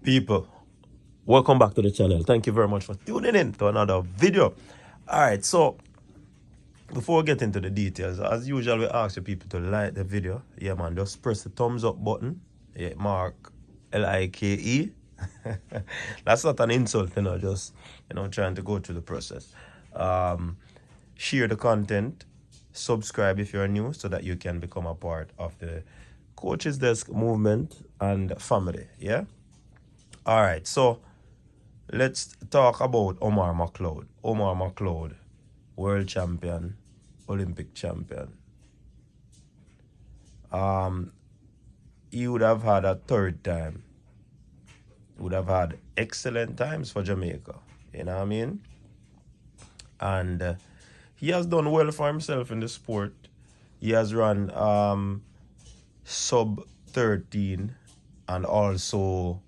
People, welcome back to the channel. Thank you very much for tuning in to another video. All right, so before we get into the details, as usual, we ask you people to like the video. Yeah, man, just press the thumbs up button. Yeah, mark Like. That's not an insult, just trying to go through the process. Share the content, subscribe if you're new so that you can become a part of the Coaches Desk movement and family. Yeah. All right, so let's talk about Omar McLeod. Omar McLeod, world champion, Olympic champion. He would have had a third time. Would have had excellent times for Jamaica. You know what I mean? And he has done well for himself in the sport. He has run sub 13, and also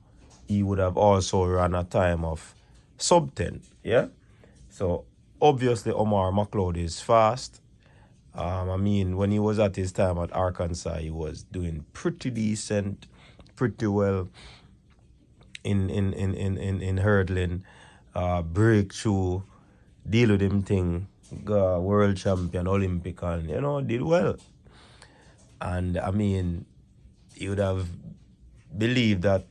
he would have also run a time of sub 10. Yeah. So obviously Omar McLeod is fast. I mean, when he was at his time at Arkansas, he was doing pretty decent, pretty well in hurdling, breakthrough, deal with him thing, world champion, Olympic, and did well. And I mean, you would have believed that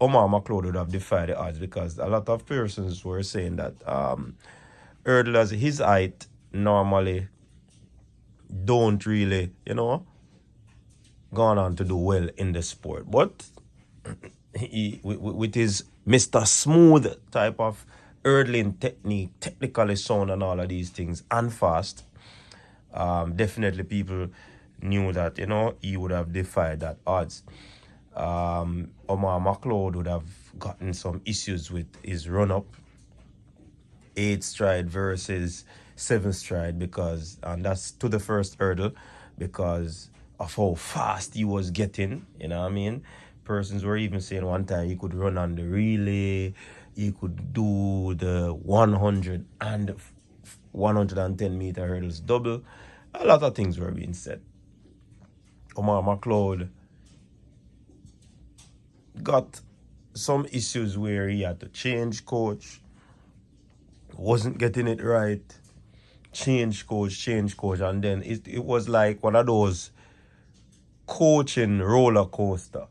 Omar McLeod would have defied the odds, because a lot of persons were saying that hurdlers his height normally don't really, gone on to do well in the sport. But he, with his Mr. Smooth type of hurdling technique, technically sound and all of these things, and fast, definitely people knew that, he would have defied that odds. Omar McLeod would have gotten some issues with his run-up, 8th stride versus 7th stride, and that's to the first hurdle, because of how fast he was getting, you know what I mean? Persons were even saying one time he could run on the relay, he could do the 100 and 110 meter hurdles double. A lot of things were being said. Omar McLeod got some issues where he had to change coach, wasn't getting it right, change coach, and then it was like one of those coaching roller coaster,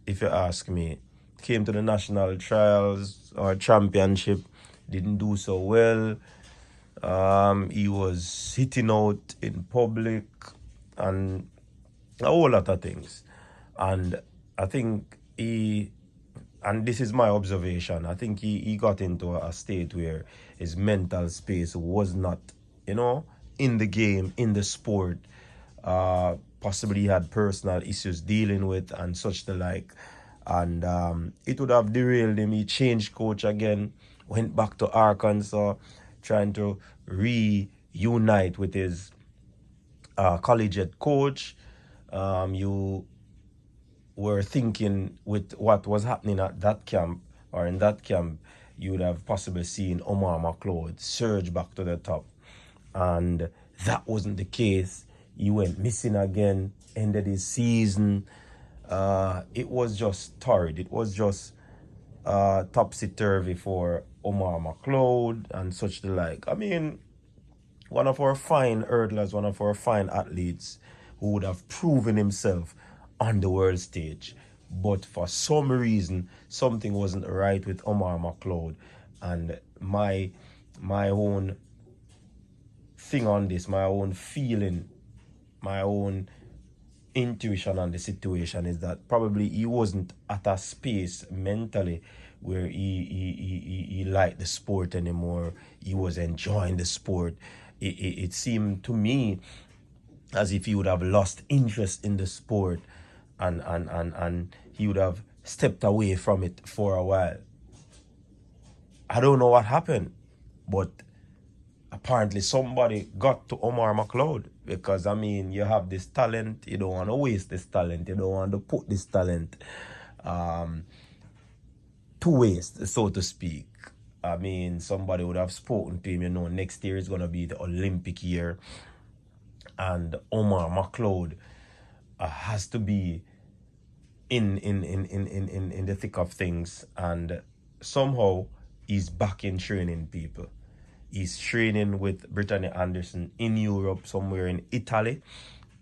if you ask me. Came to the national trials or championship, didn't do so well. He was hitting out in public and a whole lot of things. And I think and this is my observation, I think he got into a state where his mental space was not, in the game, in the sport. Possibly he had personal issues dealing with and such the like. And it would have derailed him. He changed coach again, went back to Arkansas, trying to reunite with his collegiate coach. You were thinking with what was happening at that camp, or in that camp, you would have possibly seen Omar McLeod surge back to the top. And that wasn't the case. He went missing again, ended his season. It was just torrid. It was just topsy-turvy for Omar McLeod and such the like. I mean, one of our fine hurdlers, one of our fine athletes who would have proven himself on the world stage. But for some reason, something wasn't right with Omar McLeod. And my own thing on this, my own feeling, my own intuition on the situation is that probably he wasn't at a space mentally where he liked the sport anymore. He was enjoying the sport. It seemed to me as if he would have lost interest in the sport, and he would have stepped away from it for a while. I don't know what happened, but apparently somebody got to Omar McLeod, because I mean, you have this talent, you don't want to waste this talent, you don't want to put this talent to waste, so to speak. I mean, somebody would have spoken to him, next year is going to be the Olympic year, and Omar McLeod has to be in the thick of things, and somehow he's back in training, people. He's training with Brittany Anderson in Europe, somewhere in Italy,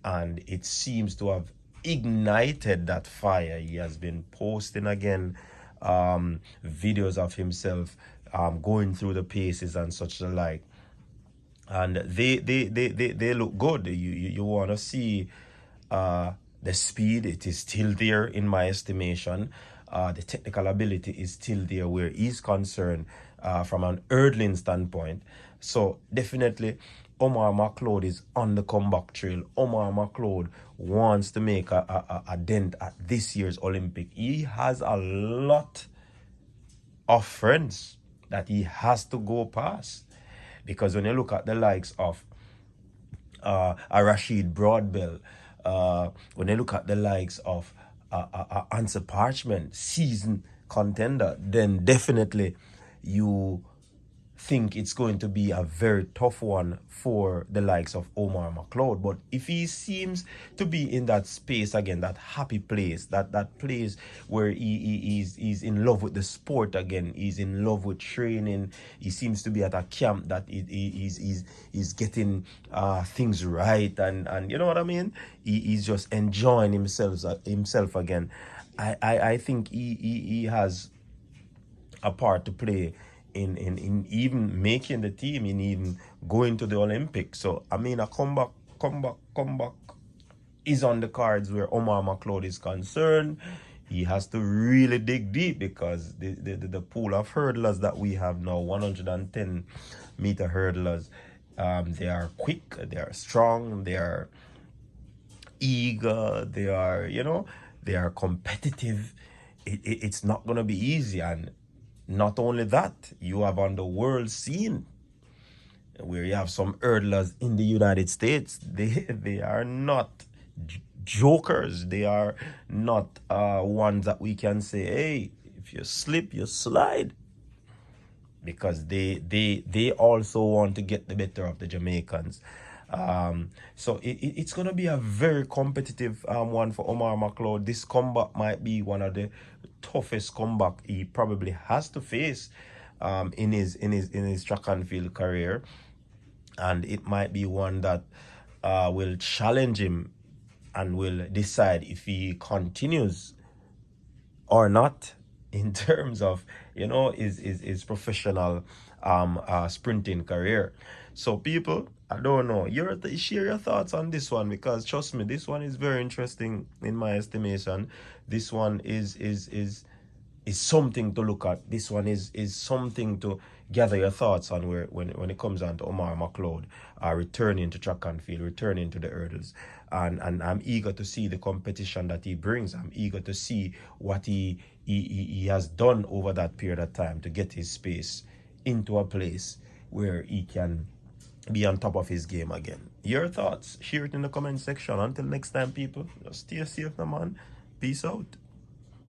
and it seems to have ignited that fire. He has been posting again videos of himself going through the paces and such the like, and they look good. You want to see the speed. It is still there in my estimation. The technical ability is still there where he's concerned from an hurdling standpoint. So definitely Omar McLeod is on the comeback trail. Omar McLeod wants to make a dent at this year's Olympic. He has a lot of friends that he has to go past, because when you look at the likes of a Rashid Broadbell, when you look at the likes of Answer Parchment, season contender, then definitely you think it's going to be a very tough one for the likes of Omar McLeod. But if he seems to be in that space again, that happy place, that place where he's in love with the sport again, he's in love with training, he seems to be at a camp that he's getting things right, and you know what I mean, he's just enjoying himself again. I think he has a part to play in even making the team, in even going to the Olympics. So I mean, a comeback is on the cards where Omar McLeod is concerned. He has to really dig deep, because the pool of hurdlers that we have now, 110-meter hurdlers, they are quick, they are strong, they are eager, they are, they are competitive. It's not going to be easy. And not only that, you have on the world scene where you have some hurdlers in the United States. They are not jokers. They are not ones that we can say, hey, if you slip, you slide. Because they also want to get the better of the Jamaicans. So it's going to be a very competitive one for Omar McLeod. This comeback might be one of the toughest comeback he probably has to face in his track and field career, and it might be one that will challenge him and will decide if he continues or not in terms of his professional sprinting career. So people, I don't know, share your thoughts on this one, because trust me, this one is very interesting in my estimation. This one is something to look at. This one is something to gather your thoughts on, where when it comes on to Omar McLeod returning to track and field, returning to the hurdles. And I'm eager to see the competition that he brings. I'm eager to see what he has done over that period of time to get his space into a place where he can be on top of his game again. Your thoughts, share it in the comment section. Until next time, people, just stay safe, man. Peace out.